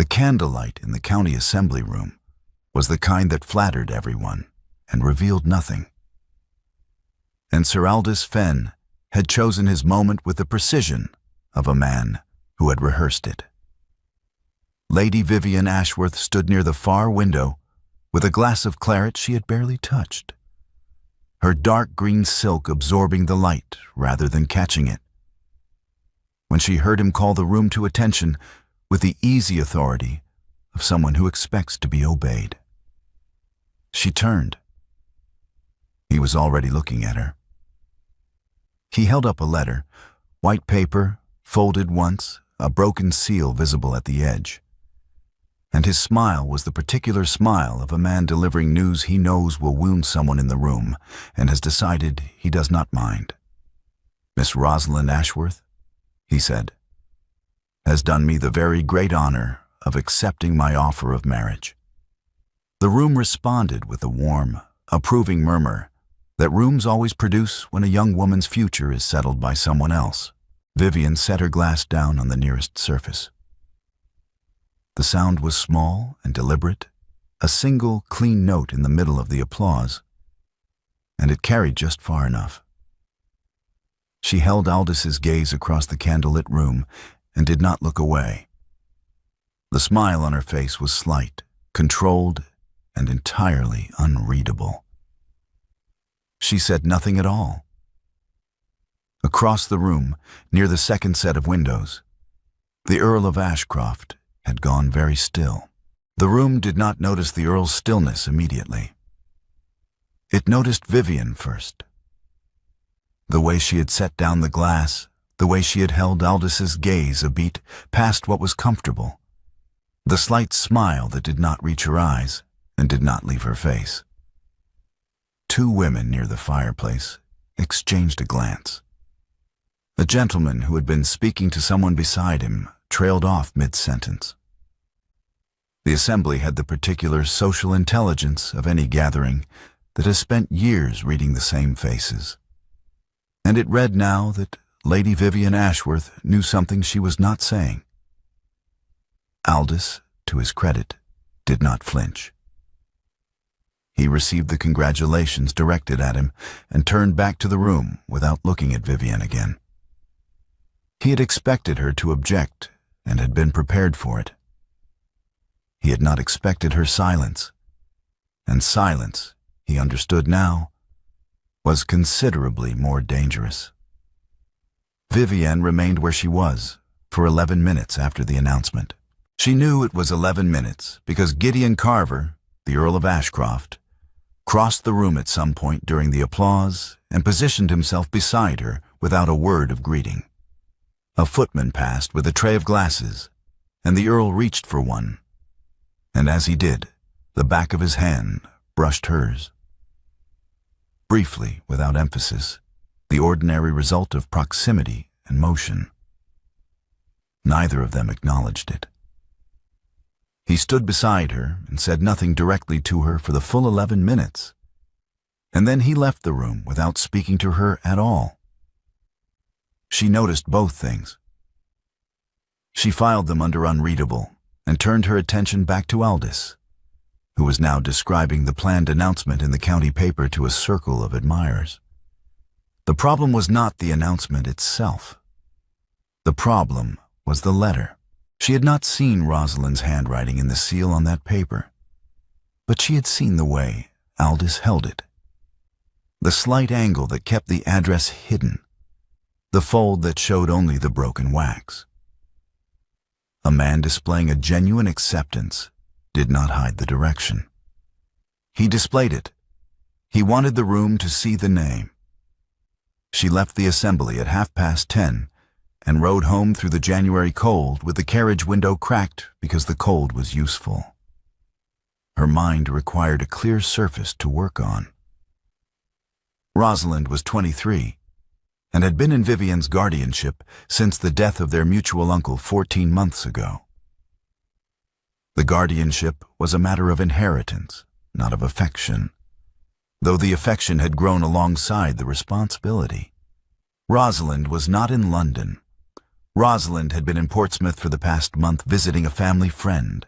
The candlelight in the county assembly room was the kind that flattered everyone and revealed nothing. And Sir Aldous Fenn had chosen his moment with the precision of a man who had rehearsed it. Lady Vivian Ashworth stood near the far window with a glass of claret she had barely touched, her dark green silk absorbing the light rather than catching it. When she heard him call the room to attention with the easy authority of someone who expects to be obeyed, she turned. He was already looking at her. He held up a letter, white paper, folded once, a broken seal visible at the edge. And his smile was the particular smile of a man delivering news he knows will wound someone in the room and has decided he does not mind. "Miss Rosalind Ashworth," he said, "has done me the very great honor of accepting my offer of marriage." The room responded with a warm, approving murmur that rooms always produce when a young woman's future is settled by someone else. Vivian set her glass down on the nearest surface. The sound was small and deliberate, a single, clean note in the middle of the applause, and it carried just far enough. She held Aldous' gaze across the candlelit room and did not look away. The smile on her face was slight, controlled, and entirely unreadable. She said nothing at all. Across the room, near the second set of windows, the Earl of Ashcroft had gone very still. The room did not notice the Earl's stillness immediately. It noticed Vivian first. The way she had set down the glass, the way she had held Aldous' gaze a beat past what was comfortable, the slight smile that did not reach her eyes and did not leave her face. Two women near the fireplace exchanged a glance. A gentleman who had been speaking to someone beside him trailed off mid-sentence. The assembly had the particular social intelligence of any gathering that has spent years reading the same faces. And it read now that Lady Vivian Ashworth knew something she was not saying. Aldous, to his credit, did not flinch. He received the congratulations directed at him and turned back to the room without looking at Vivian again. He had expected her to object and had been prepared for it. He had not expected her silence, and silence, he understood now, was considerably more dangerous. Vivian remained where she was for 11 minutes after the announcement. She knew it was 11 minutes because Gideon Carver, the Earl of Ashcroft, crossed the room at some point during the applause and positioned himself beside her without a word of greeting. A footman passed with a tray of glasses, and the Earl reached for one, and as he did, the back of his hand brushed hers. Briefly, without emphasis, the ordinary result of proximity and motion. Neither of them acknowledged it. He stood beside her and said nothing directly to her for the full 11 minutes, and then he left the room without speaking to her at all. She noticed both things. She filed them under unreadable and turned her attention back to Aldous, who was now describing the planned announcement in the county paper to a circle of admirers. The problem was not the announcement itself. The problem was the letter. She had not seen Rosalind's handwriting in the seal on that paper, but she had seen the way Aldous held it. The slight angle that kept the address hidden, the fold that showed only the broken wax. A man displaying a genuine acceptance did not hide the direction. He displayed it. He wanted the room to see the name. She left the assembly at 10:30 and rode home through the January cold with the carriage window cracked because the cold was useful. Her mind required a clear surface to work on. Rosalind was 23 and had been in Vivian's guardianship since the death of their mutual uncle 14 months ago. The guardianship was a matter of inheritance, not of affection, though the affection had grown alongside the responsibility. Rosalind was not in London, Rosalind had been in Portsmouth for the past month visiting a family friend,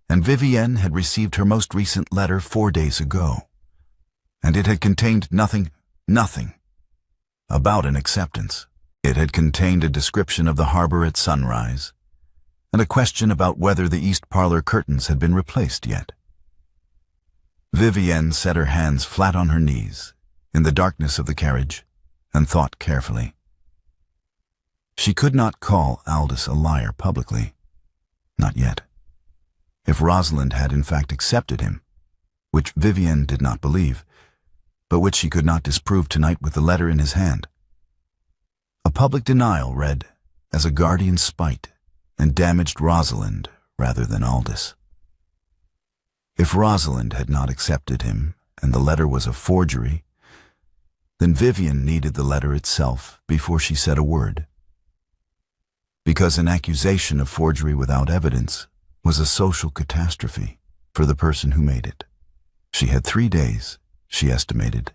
and Vivienne had received her most recent letter 4 days ago, and it had contained nothing about an acceptance. It had contained a description of the harbor at sunrise, and a question about whether the east parlor curtains had been replaced yet. Vivienne set her hands flat on her knees in the darkness of the carriage and thought carefully. She could not call Aldous a liar publicly. Not yet. If Rosalind had in fact accepted him, which Vivienne did not believe, but which she could not disprove tonight with the letter in his hand. A public denial read as a guardian spite and damaged Rosalind rather than Aldous. If Rosalind had not accepted him and the letter was a forgery, then Vivienne needed the letter itself before she said a word. Because an accusation of forgery without evidence was a social catastrophe for the person who made it. She had 3 days, she estimated,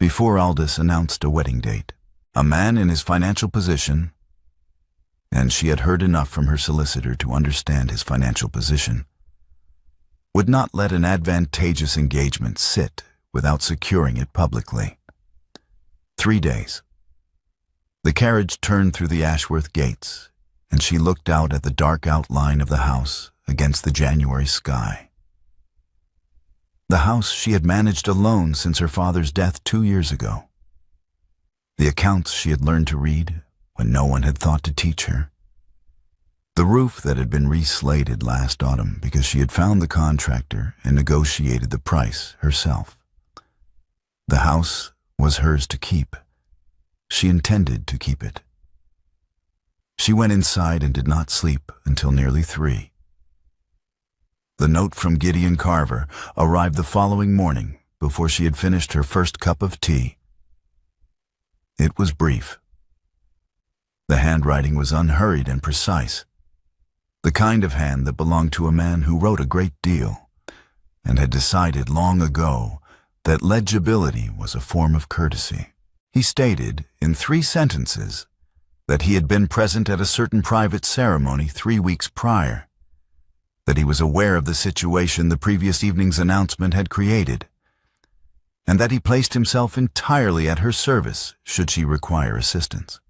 before Aldous announced a wedding date. A man in his financial position, and she had heard enough from her solicitor to understand his financial position, would not let an advantageous engagement sit without securing it publicly. 3 days. The carriage turned through the Ashworth gates, and she looked out at the dark outline of the house against the January sky. The house she had managed alone since her father's death 2 years ago. The accounts she had learned to read when no one had thought to teach her. The roof that had been re-slated last autumn because she had found the contractor and negotiated the price herself. The house was hers to keep. She intended to keep it. She went inside and did not sleep until nearly 3. The note from Gideon Carver arrived the following morning before she had finished her first cup of tea. It was brief. The handwriting was unhurried and precise, the kind of hand that belonged to a man who wrote a great deal and had decided long ago that legibility was a form of courtesy. He stated, in 3 sentences, that he had been present at a certain private ceremony 3 weeks prior, that he was aware of the situation the previous evening's announcement had created, and that he placed himself entirely at her service should she require assistance.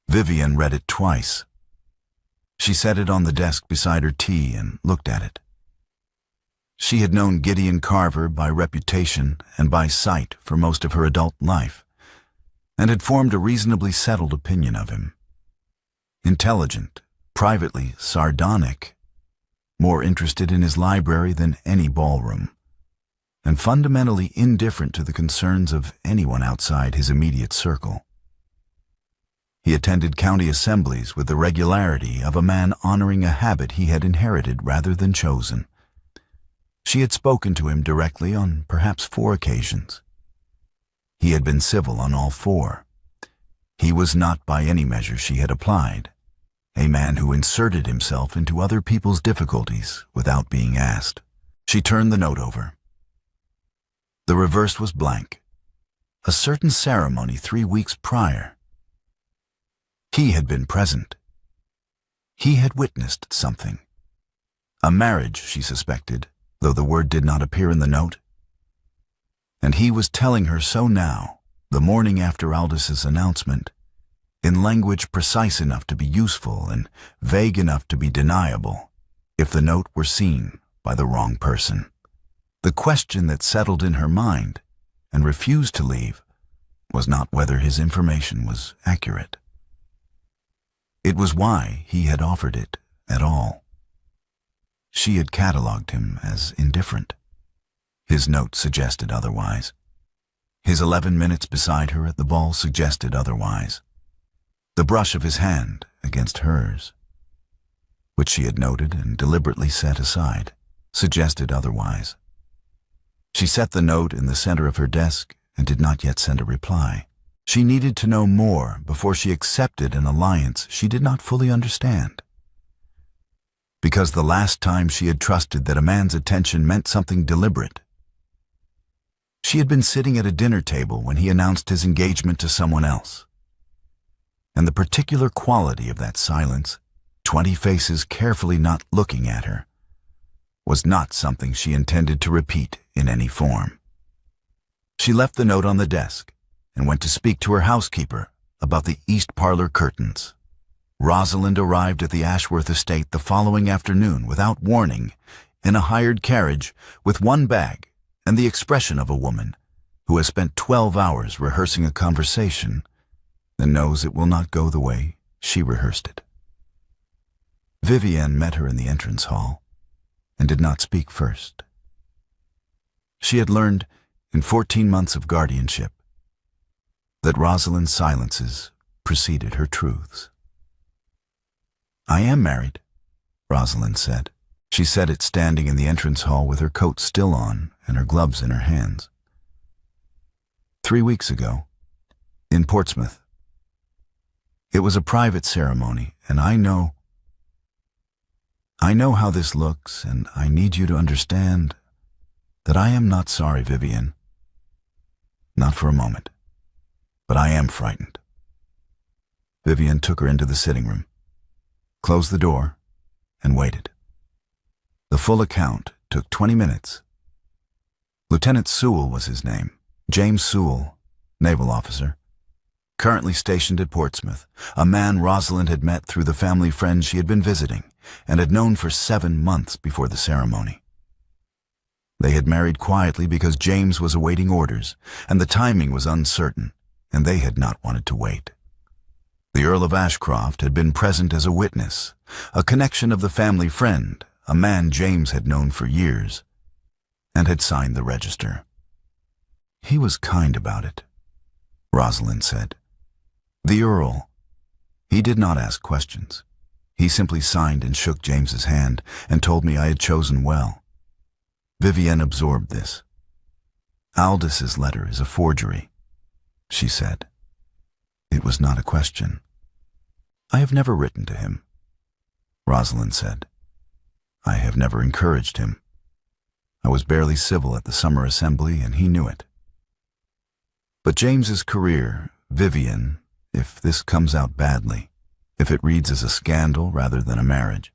Vivienne read it twice. She set it on the desk beside her tea and looked at it. She had known Gideon Carver by reputation and by sight for most of her adult life, and had formed a reasonably settled opinion of him. Intelligent, privately sardonic, more interested in his library than any ballroom, and fundamentally indifferent to the concerns of anyone outside his immediate circle. He attended county assemblies with the regularity of a man honoring a habit he had inherited rather than chosen. She had spoken to him directly on perhaps 4 occasions. He had been civil on all 4. He was not by any measure she had applied, a man who inserted himself into other people's difficulties without being asked. She turned the note over. The reverse was blank. A certain ceremony 3 weeks prior. He had been present. He had witnessed something. A marriage, she suspected, though the word did not appear in the note. And he was telling her so now, the morning after Aldous's announcement, in language precise enough to be useful and vague enough to be deniable, if the note were seen by the wrong person. The question that settled in her mind and refused to leave was not whether his information was accurate. It was why he had offered it at all. She had catalogued him as indifferent. His note suggested otherwise. His 11 minutes beside her at the ball suggested otherwise. The brush of his hand against hers, which she had noted and deliberately set aside, suggested otherwise. She set the note in the center of her desk and did not yet send a reply. She needed to know more before she accepted an alliance she did not fully understand. Because the last time she had trusted that a man's attention meant something deliberate. She had been sitting at a dinner table when he announced his engagement to someone else. and the particular quality of that silence, 20 faces carefully not looking at her, was not something she intended to repeat in any form. She left the note on the desk and went to speak to her housekeeper about the east parlor curtains. Rosalind arrived at the Ashworth estate the following afternoon without warning, in a hired carriage with one bag and the expression of a woman who has spent 12 hours rehearsing a conversation and knows it will not go the way she rehearsed it. Vivienne met her in the entrance hall and did not speak first. She had learned in 14 months of guardianship that Rosalind's silences preceded her truths. "I am married," Rosalind said. She said it standing in the entrance hall with her coat still on and her gloves in her hands. 3 weeks ago, in Portsmouth. It was a private ceremony, and I know how this looks, and I need you to understand that I am not sorry, Vivienne. Not for a moment. But I am frightened. Vivienne took her into the sitting room, closed the door, and waited. The full account took 20 minutes. Lieutenant Sewell was his name. James Sewell, naval officer, currently stationed at Portsmouth, a man Rosalind had met through the family friend she had been visiting and had known for 7 months before the ceremony. They had married quietly because James was awaiting orders, and the timing was uncertain, and they had not wanted to wait. The Earl of Ashcroft had been present as a witness, a connection of the family friend, a man James had known for years, and had signed the register. He was kind about it, Rosalind said. The Earl, he did not ask questions. He simply signed and shook James's hand and told me I had chosen well. Vivienne absorbed this. Aldis's letter is a forgery, she said. It was not a question. I have never written to him, Rosalind said. I have never encouraged him. I was barely civil at the summer assembly, and he knew it. But James's career, Vivienne, if this comes out badly, if it reads as a scandal rather than a marriage.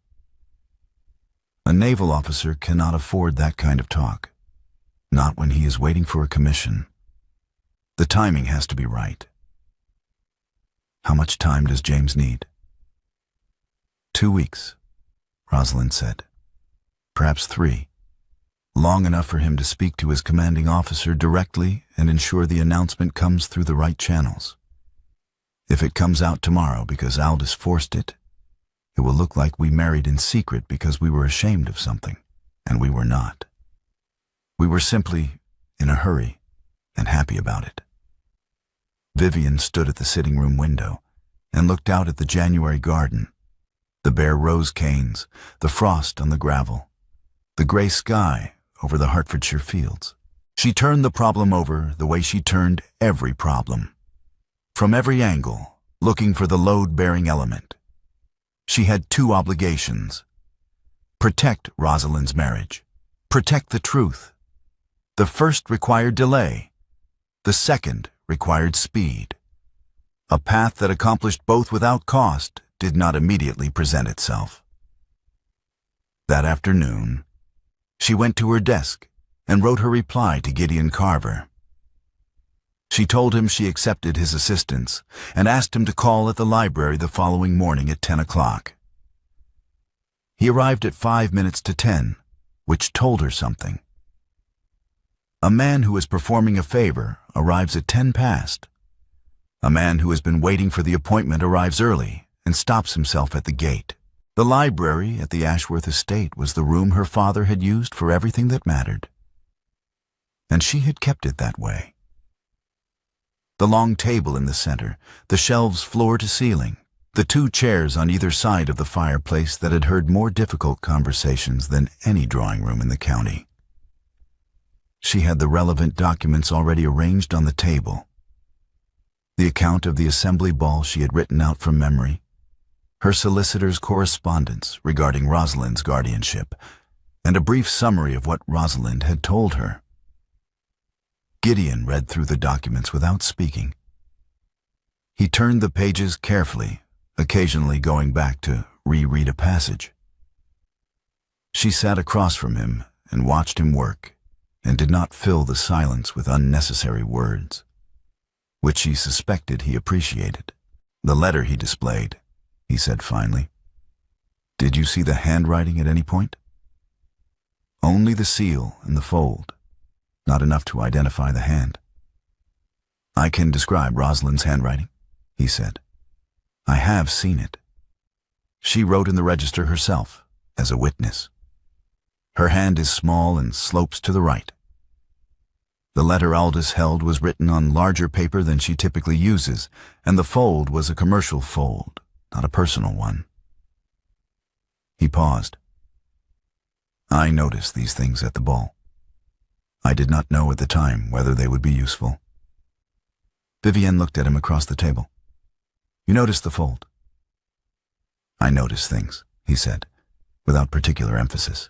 A naval officer cannot afford that kind of talk, not when he is waiting for a commission. The timing has to be right. How much time does James need? 2 weeks, Rosalind said. Perhaps 3. Long enough for him to speak to his commanding officer directly and ensure the announcement comes through the right channels. If it comes out tomorrow because Aldis forced it, it will look like we married in secret because we were ashamed of something, and we were not. We were simply in a hurry and happy about it. Vivienne stood at the sitting room window and looked out at the January garden, the bare rose canes, the frost on the gravel, the gray sky over the Hertfordshire fields. She turned the problem over the way she turned every problem, from every angle, looking for the load-bearing element. She had 2 obligations. Protect Rosalind's marriage. Protect the truth. The first required delay. The second required speed. A path that accomplished both without cost did not immediately present itself. That afternoon, she went to her desk and wrote her reply to Gideon Carver. She told him she accepted his assistance and asked him to call at the library the following morning at 10 o'clock. He arrived at 5 minutes to 10, which told her something. A man who is performing a favor arrives at 10 past. A man who has been waiting for the appointment arrives early and stops himself at the gate. The library at the Ashworth estate was the room her father had used for everything that mattered. And she had kept it that way. The long table in the center, the shelves floor to ceiling, the 2 chairs on either side of the fireplace that had heard more difficult conversations than any drawing room in the county. She had the relevant documents already arranged on the table. The account of the assembly ball she had written out from memory, her solicitor's correspondence regarding Rosalind's guardianship, and a brief summary of what Rosalind had told her. Gideon read through the documents without speaking. He turned the pages carefully, occasionally going back to reread a passage. She sat across from him and watched him work, and did not fill the silence with unnecessary words, which she suspected he appreciated. "The letter he displayed," he said finally. "Did you see the handwriting at any point?" "Only the seal and the fold, not enough to identify the hand." "I can describe Rosalind's handwriting," he said. "I have seen it. She wrote in the register herself, as a witness. Her hand is small and slopes to the right. The letter Aldous held was written on larger paper than she typically uses, and the fold was a commercial fold, not a personal one." He paused. "I noticed these things at the ball. I did not know at the time whether they would be useful." Vivienne looked at him across the table. "You noticed the fold?" "I notice things," he said, without particular emphasis.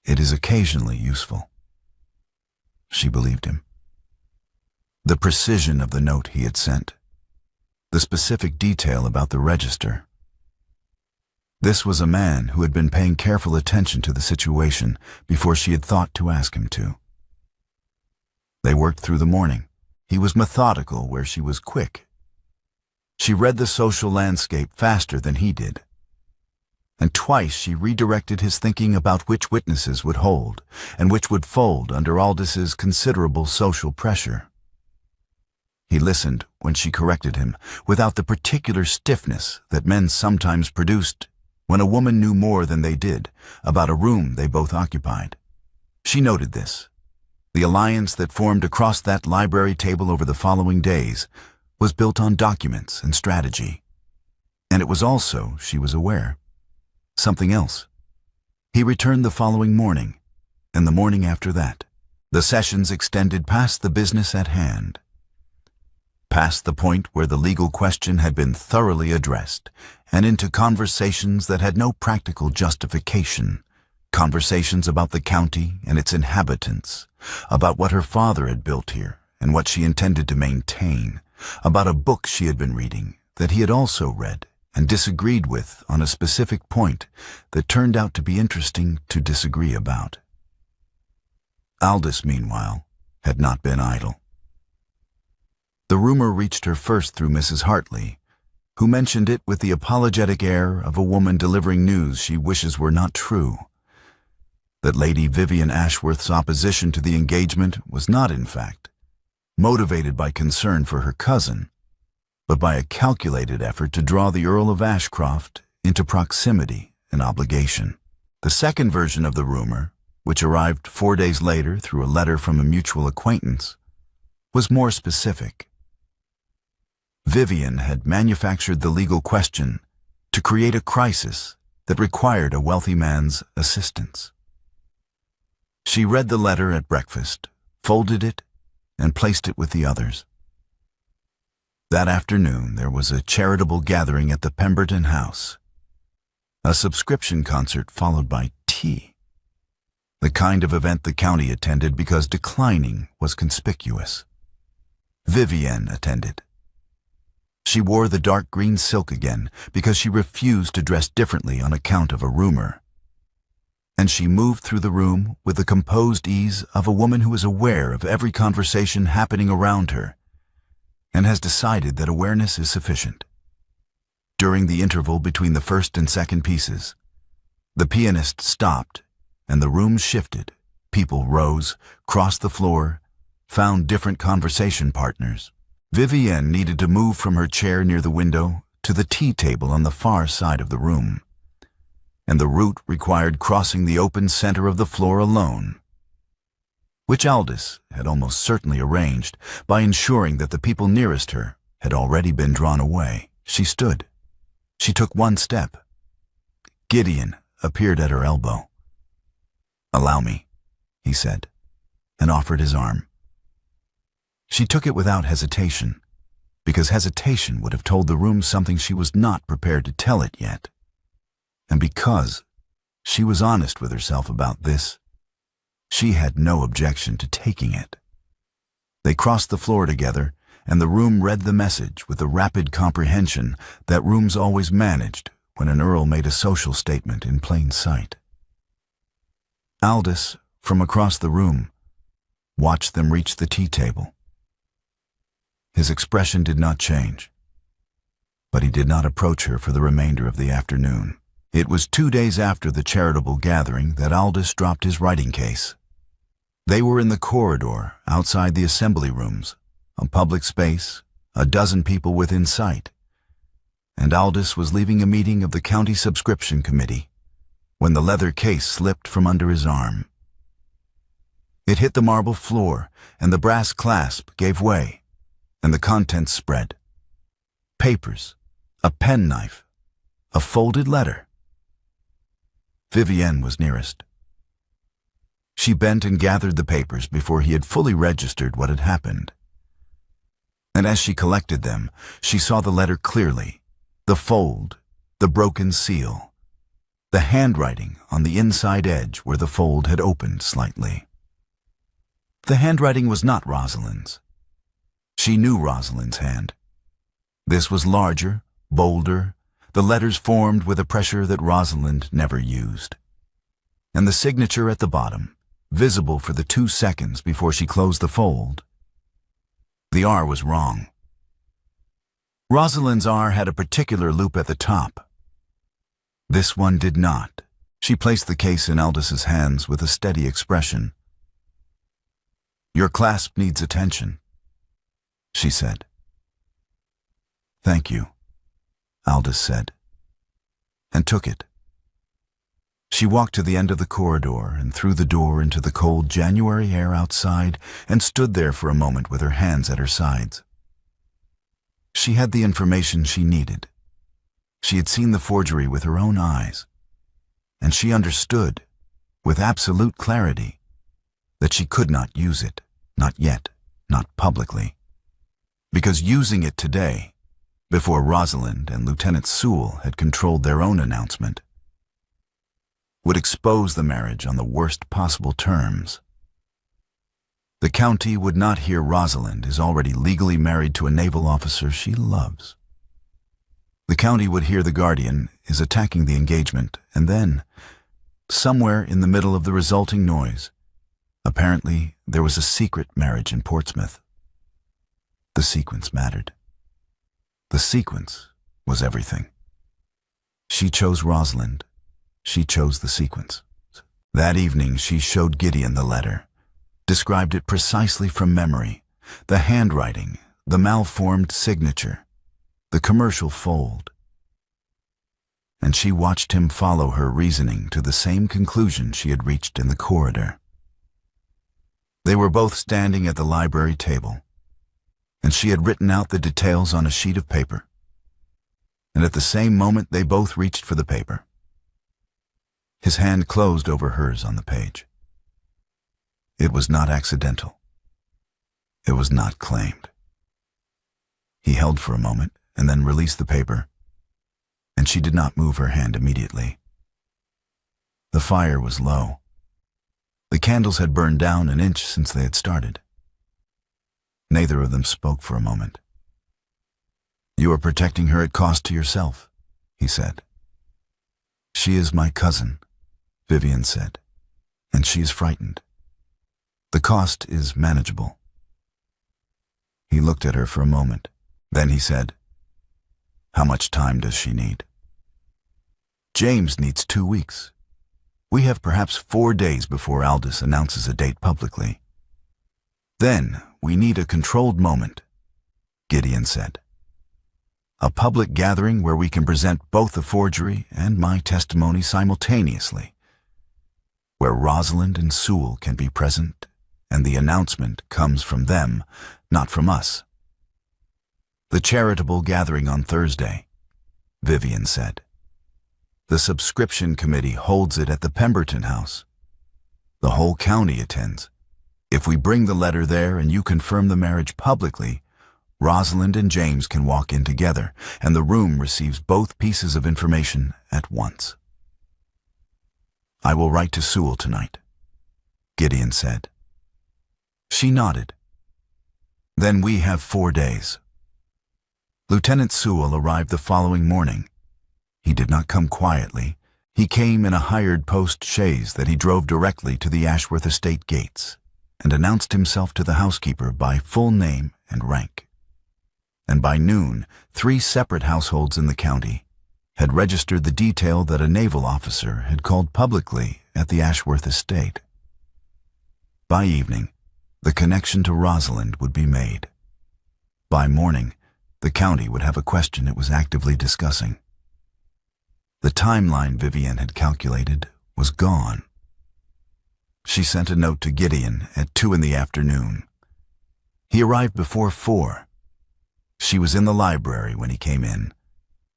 "It is occasionally useful." She believed him. The precision of the note he had sent, the specific detail about the register. This was a man who had been paying careful attention to the situation before she had thought to ask him to. They worked through the morning. He was methodical where she was quick. She read the social landscape faster than he did. And twice she redirected his thinking about which witnesses would hold and which would fold under Aldis's considerable social pressure. He listened when she corrected him without the particular stiffness that men sometimes produced when a woman knew more than they did about a room they both occupied. She noted this. The alliance that formed across that library table over the following days was built on documents and strategy. And it was also, she was aware, something else. He returned the following morning, and the morning after that. The sessions extended past the business at hand, past the point where the legal question had been thoroughly addressed, and into conversations that had no practical justification, conversations about the county and its inhabitants, about what her father had built here and what she intended to maintain, about a book she had been reading that he had also read and disagreed with on a specific point that turned out to be interesting to disagree about. Aldous, meanwhile, had not been idle. The rumor reached her first through Mrs. Hartley, who mentioned it with the apologetic air of a woman delivering news she wishes were not true. That Lady Vivienne Ashworth's opposition to the engagement was not, in fact, motivated by concern for her cousin, but by a calculated effort to draw the Earl of Ashcroft into proximity and obligation. The second version of the rumor, which arrived 4 days later through a letter from a mutual acquaintance, was more specific. Vivienne had manufactured the legal question to create a crisis that required a wealthy man's assistance. She read the letter at breakfast, folded it, and placed it with the others. That afternoon there was a charitable gathering at the Pemberton house, a subscription concert followed by tea, the kind of event the county attended because declining was conspicuous. Vivienne attended. She wore the dark green silk again because she refused to dress differently on account of a rumor. And she moved through the room with the composed ease of a woman who is aware of every conversation happening around her and has decided that awareness is sufficient. During the interval between the first and second pieces, the pianist stopped and the room shifted. People rose, crossed the floor, found different conversation partners. Vivienne needed to move from her chair near the window to the tea table on the far side of the room, and the route required crossing the open center of the floor alone, which Aldous had almost certainly arranged by ensuring that the people nearest her had already been drawn away. She stood. She took one step. Gideon appeared at her elbow. "Allow me," he said, and offered his arm. She took it without hesitation, because hesitation would have told the room something she was not prepared to tell it yet, and because she was honest with herself about this, she had no objection to taking it. They crossed the floor together and the room read the message with the rapid comprehension that rooms always managed when an earl made a social statement in plain sight. Aldous, from across the room, watched them reach the tea table. His expression did not change, but he did not approach her for the remainder of the afternoon. It was 2 days after the charitable gathering that Aldous dropped his writing case. They were in the corridor outside the assembly rooms, a public space, a dozen people within sight, and Aldous was leaving a meeting of the county subscription committee when the leather case slipped from under his arm. It hit the marble floor, and the brass clasp gave way, and the contents spread. Papers, a penknife, a folded letter. Vivienne was nearest. She bent and gathered the papers before he had fully registered what had happened. And as she collected them, she saw the letter clearly, the fold, the broken seal, the handwriting on the inside edge where the fold had opened slightly. The handwriting was not Rosalind's. She knew Rosalind's hand. This was larger, bolder, the letters formed with a pressure that Rosalind never used. And the signature at the bottom, visible for the 2 seconds before she closed the fold. The R was wrong. Rosalind's R had a particular loop at the top. This one did not. She placed the case in Aldous' hands with a steady expression. "Your clasp needs attention," she said. "Thank you," Aldous said, and took it. She walked to the end of the corridor and through the door into the cold January air outside and stood there for a moment with her hands at her sides. She had the information she needed. She had seen the forgery with her own eyes, and she understood, with absolute clarity, that she could not use it, not yet, not publicly. Because using it today, before Rosalind and Lieutenant Sewell had controlled their own announcement, would expose the marriage on the worst possible terms. The county would not hear Rosalind is already legally married to a naval officer she loves. The county would hear the Guardian is attacking the engagement, and then, somewhere in the middle of the resulting noise, apparently there was a secret marriage in Portsmouth. The sequence mattered. The sequence was everything. She chose Rosalind. She chose the sequence. That evening she showed Gideon the letter, described it precisely from memory, the handwriting, the malformed signature, the commercial fold. And she watched him follow her reasoning to the same conclusion she had reached in the corridor. They were both standing at the library table, and she had written out the details on a sheet of paper. And at the same moment they both reached for the paper. His hand closed over hers on the page. It was not accidental. It was not claimed. He held for a moment and then released the paper, and she did not move her hand immediately. The fire was low. The candles had burned down an inch since they had started. Neither of them spoke for a moment. "You are protecting her at cost to yourself," he said. "She is my cousin," Vivienne said, "and she is frightened. The cost is manageable." He looked at her for a moment. Then he said, "How much time does she need?" "James needs 2 weeks. We have perhaps 4 days before Aldous announces a date publicly. Then we need a controlled moment," Gideon said. "A public gathering where we can present both the forgery and my testimony simultaneously, where Rosalind and Sewell can be present, and the announcement comes from them, not from us." "The charitable gathering on Thursday," Vivienne said. "The subscription committee holds it at the Pemberton House. The whole county attends. If we bring the letter there and you confirm the marriage publicly, Rosalind and James can walk in together, and the room receives both pieces of information at once." "I will write to Sewell tonight," Gideon said. She nodded. Then we have 4 days. Lieutenant Sewell arrived the following morning. He did not come quietly. He came in a hired post chaise that he drove directly to the Ashworth estate gates and announced himself to the housekeeper by full name and rank. And by noon, 3 separate households in the county had registered the detail that a naval officer had called publicly at the Ashworth estate. By evening, the connection to Rosalind would be made. By morning, the county would have a question it was actively discussing. The timeline Vivian had calculated was gone. She sent a note to Gideon at 2 in the afternoon. He arrived before 4. She was in the library when he came in,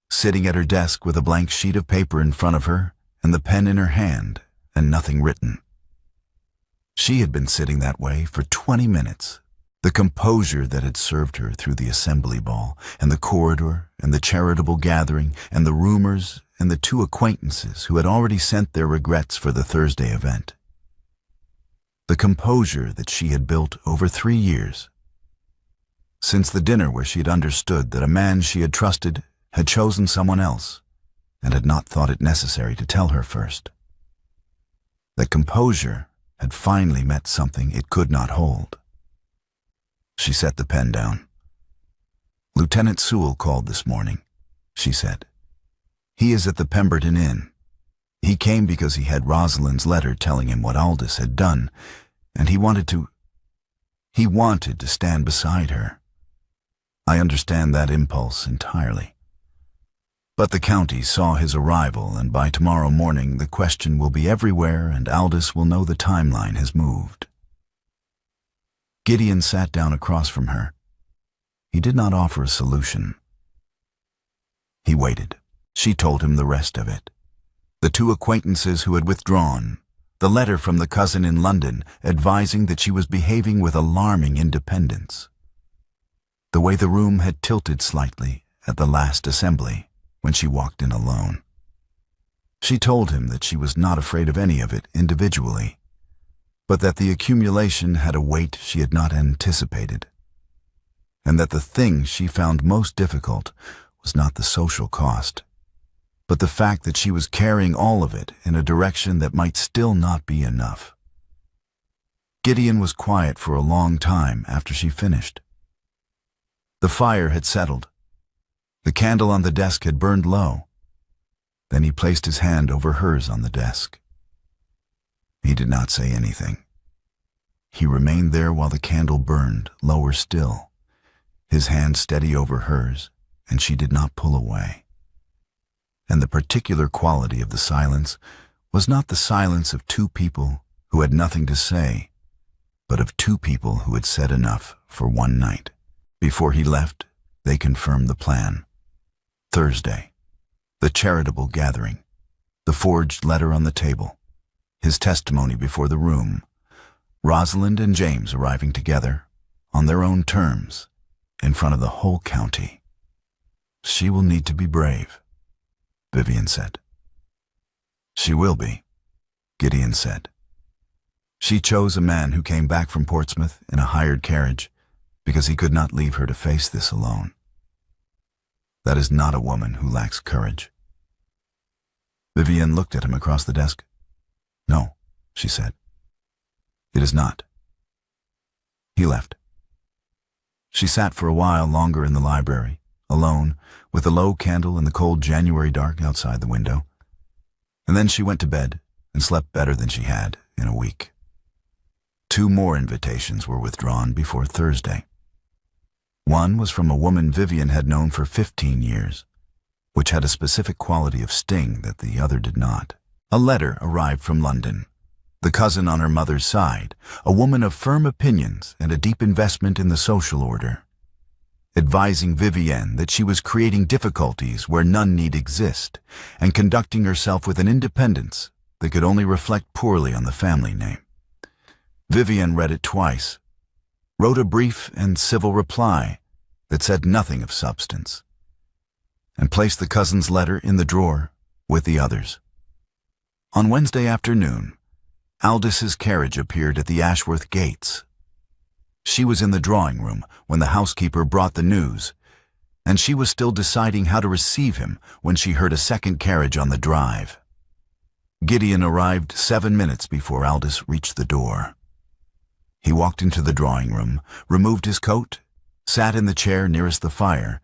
sitting at her desk with a blank sheet of paper in front of her and the pen in her hand and nothing written. She had been sitting that way for 20 minutes. The composure that had served her through the assembly ball and the corridor and the charitable gathering and the rumors and the 2 acquaintances who had already sent their regrets for the Thursday event. The composure that she had built over 3 years. Since the dinner where she had understood that a man she had trusted had chosen someone else and had not thought it necessary to tell her first. That composure had finally met something it could not hold. She set the pen down. "Lieutenant Sewell called this morning," she said. "He is at the Pemberton Inn. He came because he had Rosalind's letter telling him what Aldous had done, and he wanted to stand beside her. I understand that impulse entirely. But the county saw his arrival, and by tomorrow morning the question will be everywhere and Aldous will know the timeline has moved." Gideon sat down across from her. He did not offer a solution. He waited. She told him the rest of it. The 2 acquaintances who had withdrawn, the letter from the cousin in London advising that she was behaving with alarming independence, the way the room had tilted slightly at the last assembly when she walked in alone. She told him that she was not afraid of any of it individually, but that the accumulation had a weight she had not anticipated, and that the thing she found most difficult was not the social cost, but the fact that she was carrying all of it in a direction that might still not be enough. Gideon was quiet for a long time after she finished. The fire had settled. The candle on the desk had burned low. Then he placed his hand over hers on the desk. He did not say anything. He remained there while the candle burned lower still, his hand steady over hers, and she did not pull away. And the particular quality of the silence was not the silence of 2 people who had nothing to say, but of 2 people who had said enough for one night. Before he left, they confirmed the plan. Thursday, the charitable gathering, the forged letter on the table, his testimony before the room, Rosalind and James arriving together, on their own terms, in front of the whole county. "She will need to be brave," Vivian said. "She will be," Gideon said. She chose a man who came back from Portsmouth in a hired carriage because he could not leave her to face this alone. That is not a woman who lacks courage. Vivian looked at him across the desk. "No," she said. "It is not." He left. She sat for a while longer in the library, alone, with the low candle in the cold January dark outside the window. And then she went to bed and slept better than she had in a week. 2 more invitations were withdrawn before Thursday. One was from a woman Vivian had known for 15 years, which had a specific quality of sting that the other did not. A letter arrived from London. The cousin on her mother's side, a woman of firm opinions and a deep investment in the social order, advising Vivienne that she was creating difficulties where none need exist and conducting herself with an independence that could only reflect poorly on the family name. Vivienne read it twice, wrote a brief and civil reply that said nothing of substance, and placed the cousin's letter in the drawer with the others. On Wednesday afternoon, Aldis's carriage appeared at the Ashworth gates. She was in the drawing room when the housekeeper brought the news, and she was still deciding how to receive him when she heard a second carriage on the drive. Gideon arrived 7 minutes before Aldous reached the door. He walked into the drawing room, removed his coat, sat in the chair nearest the fire,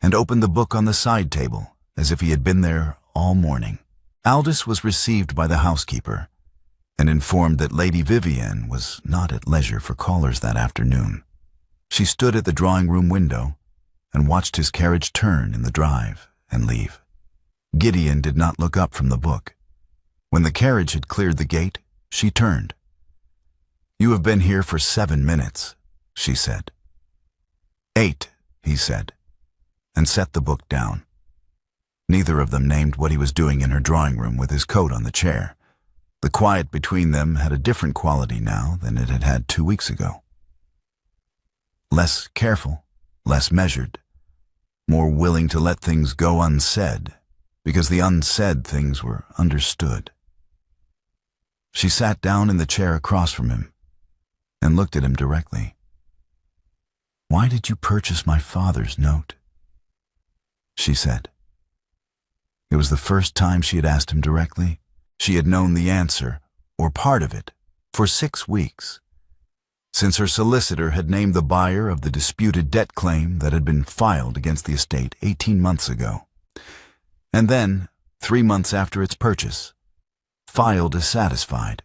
and opened the book on the side table as if he had been there all morning. Aldous was received by the housekeeper and informed that Lady Vivienne was not at leisure for callers that afternoon. She stood at the drawing-room window and watched his carriage turn in the drive and leave. Gideon did not look up from the book. When the carriage had cleared the gate, she turned. "You have been here for 7 minutes," she said. "8, he said, and set the book down. Neither of them named what he was doing in her drawing room with his coat on the chair. The quiet between them had a different quality now than it had had 2 weeks ago. Less careful, less measured, more willing to let things go unsaid, because the unsaid things were understood. She sat down in the chair across from him and looked at him directly. "Why did you purchase my father's note?" she said. It was the first time she had asked him directly. She had known the answer, or part of it, for 6 weeks, since her solicitor had named the buyer of the disputed debt claim that had been filed against the estate 18 months ago, and then, 3 months after its purchase, filed as satisfied.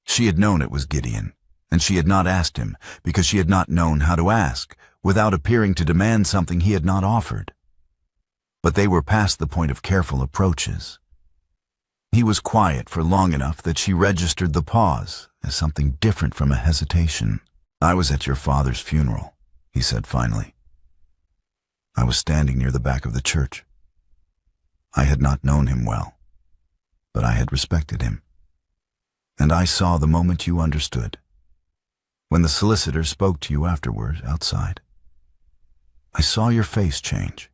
She had known it was Gideon, and she had not asked him because she had not known how to ask without appearing to demand something he had not offered. But they were past the point of careful approaches. He was quiet for long enough that she registered the pause as something different from a hesitation. "I was at your father's funeral," he said finally. "I was standing near the back of the church. I had not known him well, but I had respected him. And I saw the moment you understood, when the solicitor spoke to you afterward outside. I saw your face change."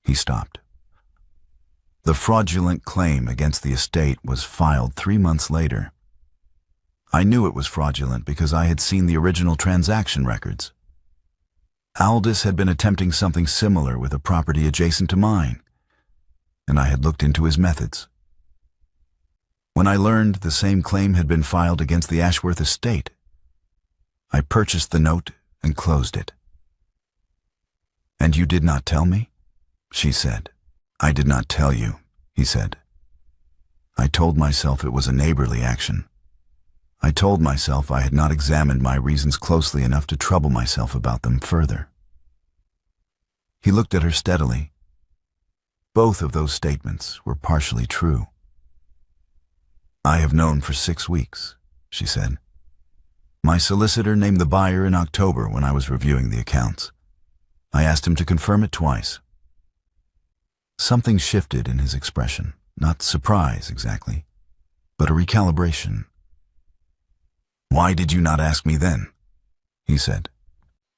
He stopped. The fraudulent claim against the estate was filed 3 months later. I knew it was fraudulent because I had seen the original transaction records. Aldous had been attempting something similar with a property adjacent to mine, and I had looked into his methods. When I learned the same claim had been filed against the Ashworth estate, I purchased the note and closed it. "And you did not tell me?" she said. "I did not tell you," he said. "I told myself it was a neighborly action. I told myself I had not examined my reasons closely enough to trouble myself about them further." He looked at her steadily. Both of those statements were partially true. "I have known for 6 weeks," she said. "My solicitor named the buyer in October when I was reviewing the accounts. I asked him to confirm it twice." Something shifted in his expression, not surprise exactly, but a recalibration. "Why did you not ask me then?" he said.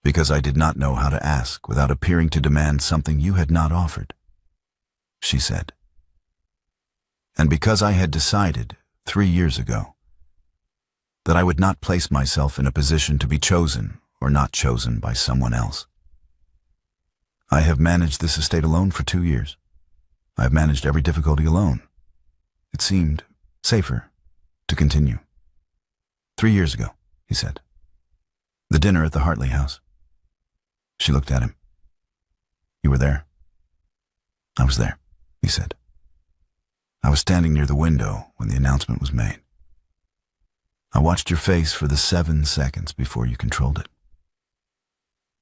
"Because I did not know how to ask without appearing to demand something you had not offered," she said. "And because I had decided, 3 years ago, that I would not place myself in a position to be chosen or not chosen by someone else. I have managed this estate alone for 2 years. I have managed every difficulty alone. It seemed safer to continue. 3 years ago," he said. "The dinner at the Hartley house." She looked at him. "You were there?" "I was there," he said. "I was standing near the window when the announcement was made. I watched your face for the 7 seconds before you controlled it."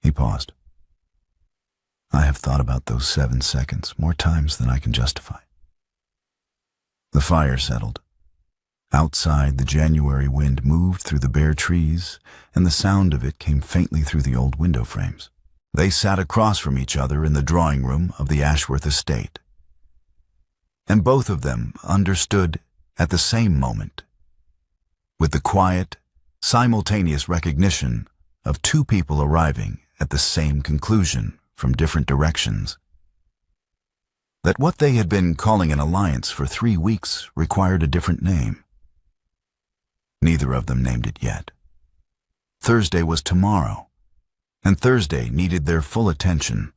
He paused. "I have thought about those 7 seconds more times than I can justify." The fire settled. Outside, the January wind moved through the bare trees, and the sound of it came faintly through the old window frames. They sat across from each other in the drawing room of the Ashworth estate, and both of them understood at the same moment, with the quiet, simultaneous recognition of 2 people arriving at the same conclusion from different directions, that what they had been calling an alliance for 3 weeks required a different name. Neither of them named it yet. Thursday was tomorrow, and Thursday needed their full attention.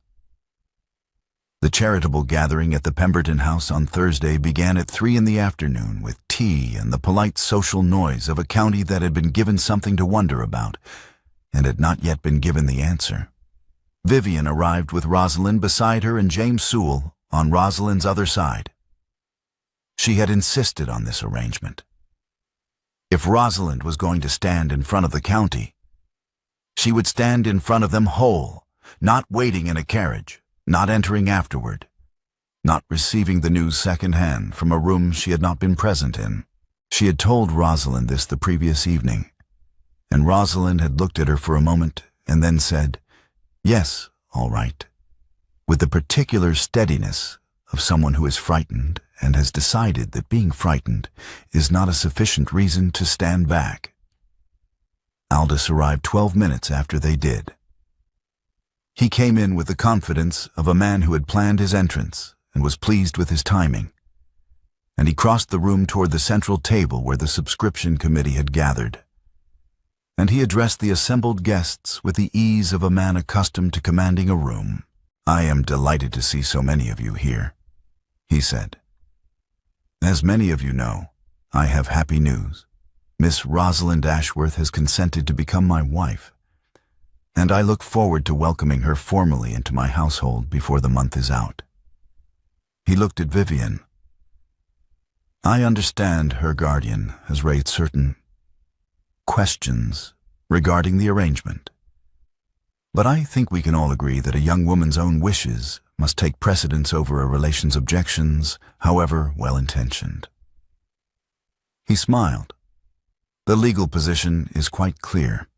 The charitable gathering at the Pemberton house on Thursday began at 3 in the afternoon with tea and the polite social noise of a county that had been given something to wonder about and had not yet been given the answer. Vivian arrived with Rosalind beside her and James Sewell on Rosalind's other side. She had insisted on this arrangement. If Rosalind was going to stand in front of the county, she would stand in front of them whole, not waiting in a carriage, not entering afterward, not receiving the news secondhand from a room she had not been present in. She had told Rosalind this the previous evening, and Rosalind had looked at her for a moment and then said, "Yes, all right," with the particular steadiness of someone who is frightened and has decided that being frightened is not a sufficient reason to stand back. Aldous arrived 12 minutes after they did. He came in with the confidence of a man who had planned his entrance and was pleased with his timing, and he crossed the room toward the central table where the subscription committee had gathered. And he addressed the assembled guests with the ease of a man accustomed to commanding a room. "I am delighted to see so many of you here," he said. "As many of you know, I have happy news. Miss Rosalind Ashworth has consented to become my wife, and I look forward to welcoming her formally into my household before the month is out." He looked at Vivian. "I understand her guardian has raised certain questions regarding the arrangement, but I think we can all agree that a young woman's own wishes must take precedence over a relation's objections, however well-intentioned." He smiled. "The legal position is quite clear."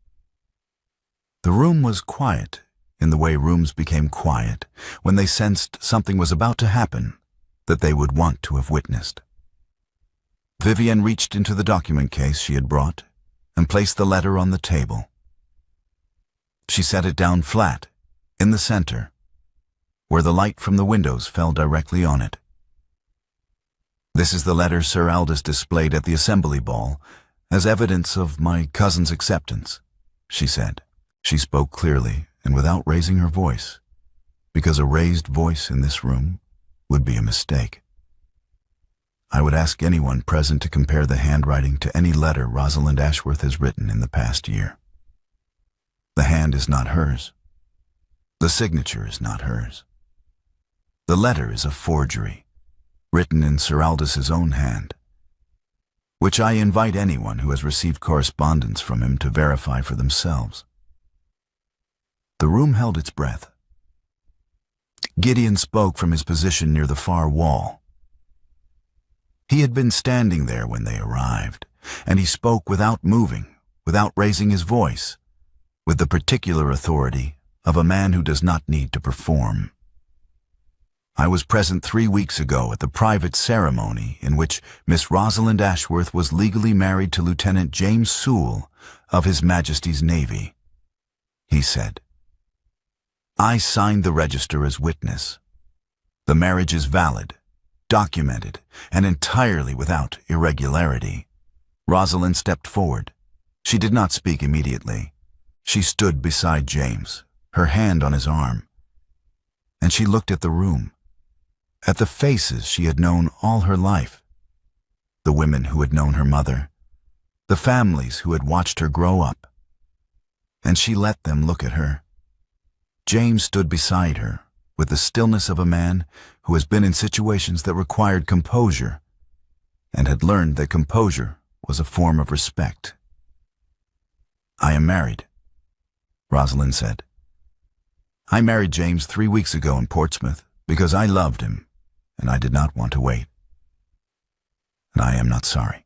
The room was quiet in the way rooms became quiet when they sensed something was about to happen that they would want to have witnessed. Vivian reached into the document case she had brought and placed the letter on the table. She set it down flat, in the center, where the light from the windows fell directly on it. "This is the letter Sir Aldous displayed at the assembly ball as evidence of my cousin's acceptance," she said. She spoke clearly and without raising her voice, because a raised voice in this room would be a mistake. I would ask anyone present to compare the handwriting to any letter Rosalind Ashworth has written in the past year. The hand is not hers. The signature is not hers. The letter is a forgery, written in Sir Aldous' own hand, which I invite anyone who has received correspondence from him to verify for themselves. The room held its breath. Gideon spoke from his position near the far wall. He had been standing there when they arrived, and he spoke without moving, without raising his voice, with the particular authority of a man who does not need to perform. "I was present 3 weeks ago at the private ceremony in which Miss Rosalind Ashworth was legally married to Lieutenant James Sewell of His Majesty's Navy," he said. "I signed the register as witness. The marriage is valid, documented, and entirely without irregularity." Rosalind stepped forward. She did not speak immediately. She stood beside James, her hand on his arm, and she looked at the room, at the faces she had known all her life, the women who had known her mother, the families who had watched her grow up, and she let them look at her. James stood beside her with the stillness of a man who has been in situations that required composure and had learned that composure was a form of respect. "I am married," Rosalind said. "I married James 3 weeks ago in Portsmouth because I loved him and I did not want to wait. And I am not sorry.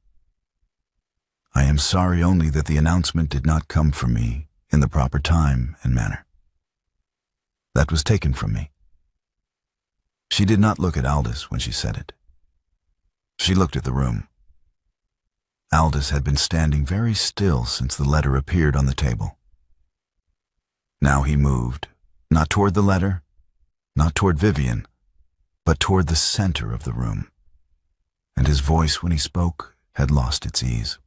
I am sorry only that the announcement did not come from me in the proper time and manner. That was taken from me." She did not look at Aldous when she said it. She looked at the room. Aldous had been standing very still since the letter appeared on the table. Now he moved, not toward the letter, not toward Vivian, but toward the center of the room, and his voice when he spoke had lost its ease.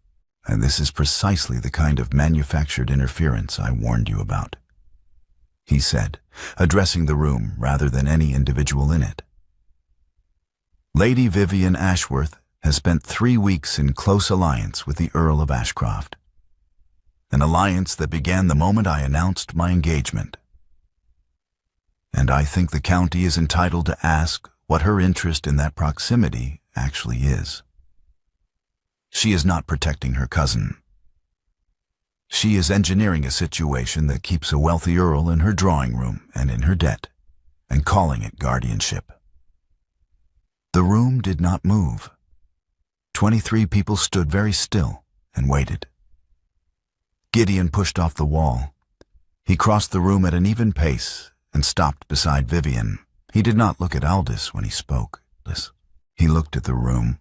And this is precisely the kind of manufactured interference I warned you about," he said, addressing the room rather than any individual in it. "Lady Vivian Ashworth has spent 3 weeks in close alliance with the Earl of Ashcroft, an alliance that began the moment I announced my engagement. And I think the county is entitled to ask what her interest in that proximity actually is. She is not protecting her cousin. She is engineering a situation that keeps a wealthy earl in her drawing room and in her debt, and calling it guardianship." The room did not move. 23 people stood very still and waited. Gideon pushed off the wall. He crossed the room at an even pace and stopped beside Vivian. He did not look at Aldous when he spoke. He looked at the room.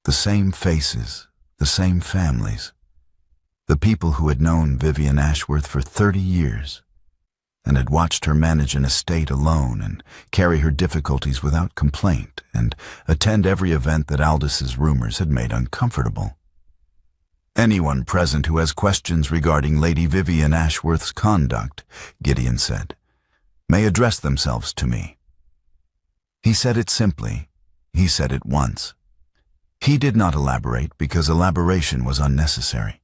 The same faces, the same families, the people who had known Vivian Ashworth for 30 years and had watched her manage an estate alone and carry her difficulties without complaint and attend every event that Aldous' rumors had made uncomfortable. "Anyone present who has questions regarding Lady Vivian Ashworth's conduct," Gideon said, "may address themselves to me." He said it simply. He said it once. He did not elaborate because elaboration was unnecessary.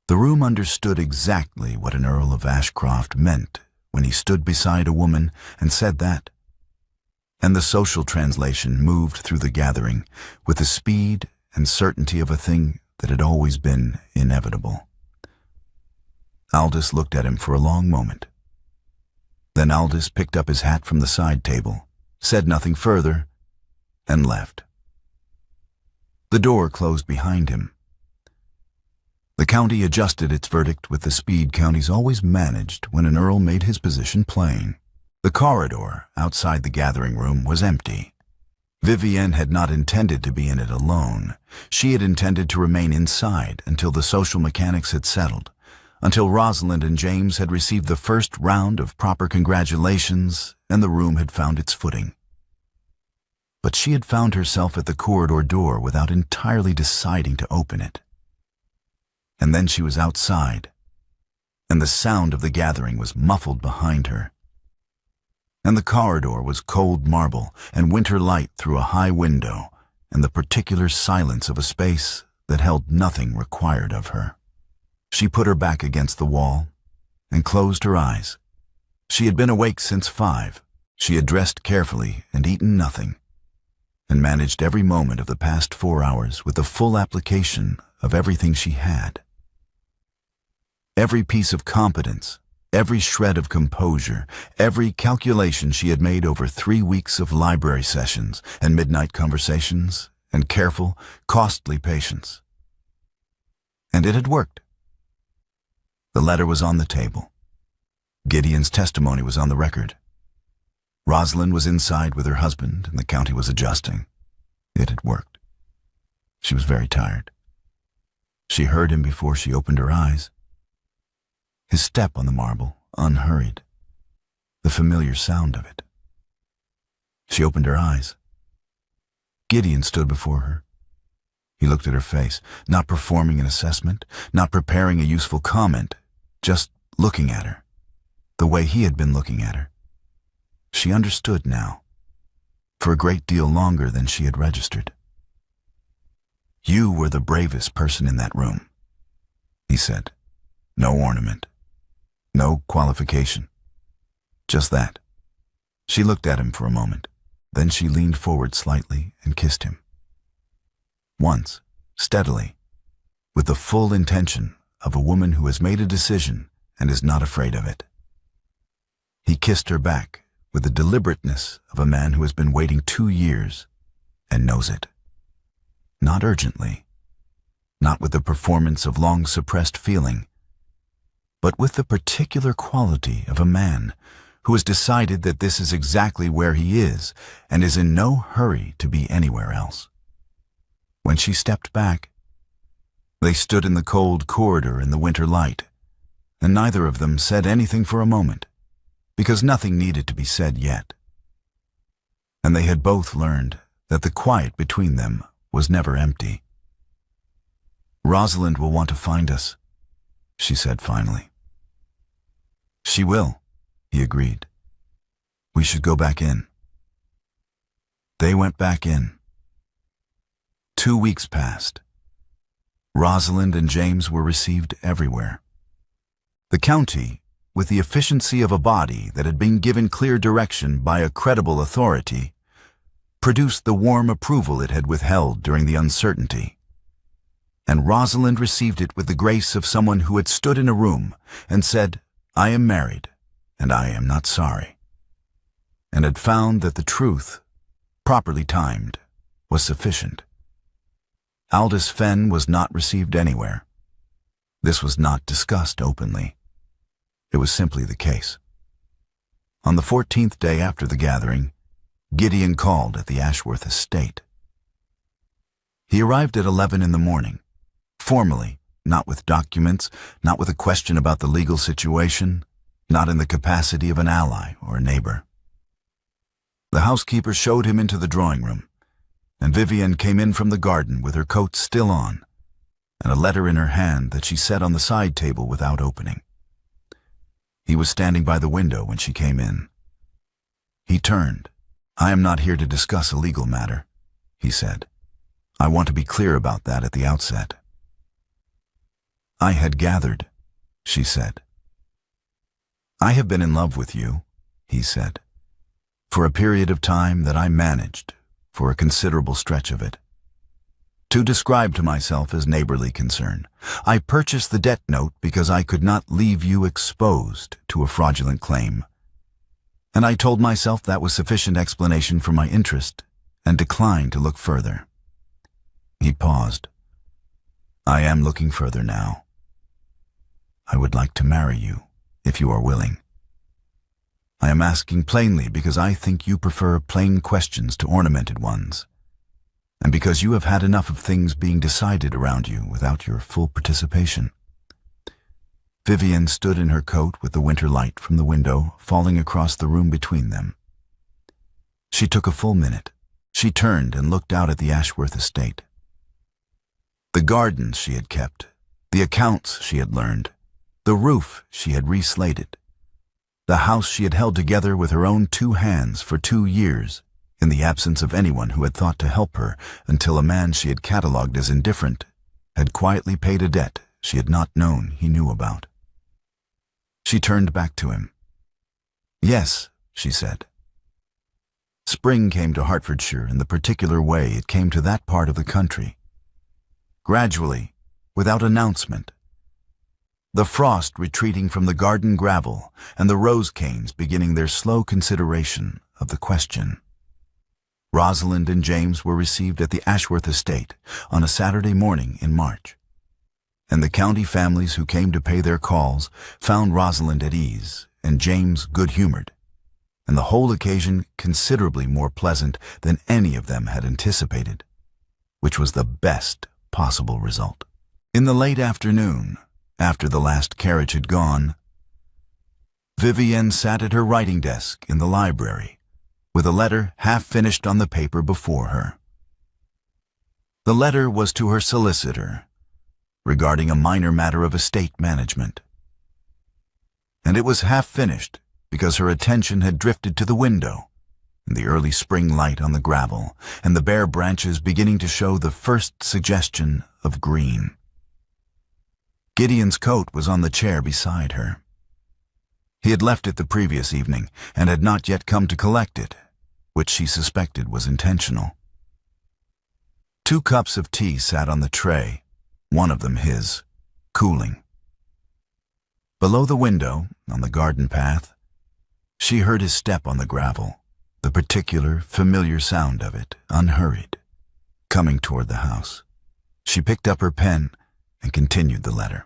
The room understood exactly what an Earl of Ashcroft meant when he stood beside a woman and said that. And the social translation moved through the gathering with the speed and certainty of a thing that had always been inevitable. Aldous looked at him for a long moment. Then Aldous picked up his hat from the side table, said nothing further, and left. The door closed behind him. The county adjusted its verdict with the speed counties always managed when an earl made his position plain. The corridor outside the gathering room was empty. Vivienne had not intended to be in it alone. She had intended to remain inside until the social mechanics had settled, until Rosalind and James had received the first round of proper congratulations and the room had found its footing. But she had found herself at the corridor door without entirely deciding to open it. And then she was outside, and the sound of the gathering was muffled behind her. And the corridor was cold marble and winter light through a high window and the particular silence of a space that held nothing required of her. She put her back against the wall and closed her eyes. She had been awake since 5. She had dressed carefully and eaten nothing, and managed every moment of the past 4 hours with the full application of everything she had. Every piece of competence, every shred of composure, every calculation she had made over 3 weeks of library sessions and midnight conversations and careful, costly patience. And it had worked. The letter was on the table. Gideon's testimony was on the record. Rosalind was inside with her husband and the county was adjusting. It had worked. She was very tired. She heard him before she opened her eyes. His step on the marble, unhurried. The familiar sound of it. She opened her eyes. Gideon stood before her. He looked at her face, not performing an assessment, not preparing a useful comment, just looking at her, the way he had been looking at her. She understood now, for a great deal longer than she had registered. "You were the bravest person in that room," he said. "No ornament. No qualification. Just that." She looked at him for a moment. Then she leaned forward slightly and kissed him. Once, steadily, with the full intention of a woman who has made a decision and is not afraid of it. He kissed her back with the deliberateness of a man who has been waiting 2 years and knows it. Not urgently, not with the performance of long-suppressed feeling, but with the particular quality of a man who has decided that this is exactly where he is and is in no hurry to be anywhere else. When she stepped back, they stood in the cold corridor in the winter light, and neither of them said anything for a moment, because nothing needed to be said yet. And they had both learned that the quiet between them was never empty. "Rosalind will want to find us," she said finally. "She will," he agreed. "We should go back in." They went back in. 2 weeks passed. Rosalind and James were received everywhere. The county, with the efficiency of a body that had been given clear direction by a credible authority, produced the warm approval it had withheld during the uncertainty. And Rosalind received it with the grace of someone who had stood in a room and said, "I am married, and I am not sorry," and had found that the truth, properly timed, was sufficient. Aldous Fenn was not received anywhere. This was not discussed openly. It was simply the case. On the 14th day after the gathering, Gideon called at the Ashworth estate. He arrived at 11 in the morning, formally, not with documents, not with a question about the legal situation, not in the capacity of an ally or a neighbor. The housekeeper showed him into the drawing room, and Vivienne came in from the garden with her coat still on, and a letter in her hand that she set on the side table without opening. He was standing by the window when she came in. He turned. "I am not here to discuss a legal matter," he said. "I want to be clear about that at the outset." "I had gathered," she said. "I have been in love with you," he said, "for a period of time that I managed, for a considerable stretch of it. To describe to myself as neighborly concern, I purchased the debt note because I could not leave you exposed to a fraudulent claim. And I told myself that was sufficient explanation for my interest and declined to look further." He paused. "I am looking further now. I would like to marry you, if you are willing. I am asking plainly because I think you prefer plain questions to ornamented ones, and because you have had enough of things being decided around you without your full participation." Vivienne stood in her coat with the winter light from the window falling across the room between them. She took a full minute. She turned and looked out at the Ashworth estate. The gardens she had kept, the accounts she had learned, the roof she had reslated, the house she had held together with her own 2 hands for 2 years, in the absence of anyone who had thought to help her until a man she had catalogued as indifferent had quietly paid a debt she had not known he knew about. She turned back to him. "Yes," she said. Spring came to Hertfordshire in the particular way it came to that part of the country. Gradually, without announcement. The frost retreating from the garden gravel and the rose canes beginning their slow consideration of the question. Rosalind and James were received at the Ashworth estate on a Saturday morning in March, and the county families who came to pay their calls found Rosalind at ease and James good-humored, and the whole occasion considerably more pleasant than any of them had anticipated, which was the best possible result. In the late afternoon, after the last carriage had gone, Vivienne sat at her writing desk in the library, with a letter half finished on the paper before her. The letter was to her solicitor, regarding a minor matter of estate management. And it was half finished because her attention had drifted to the window, and the early spring light on the gravel, and the bare branches beginning to show the first suggestion of green. Gideon's coat was on the chair beside her. He had left it the previous evening and had not yet come to collect it, which she suspected was intentional. 2 cups of tea sat on the tray, one of them his, cooling. Below the window, on the garden path, she heard his step on the gravel, the particular, familiar sound of it, unhurried, coming toward the house. She picked up her pen and continued the letter.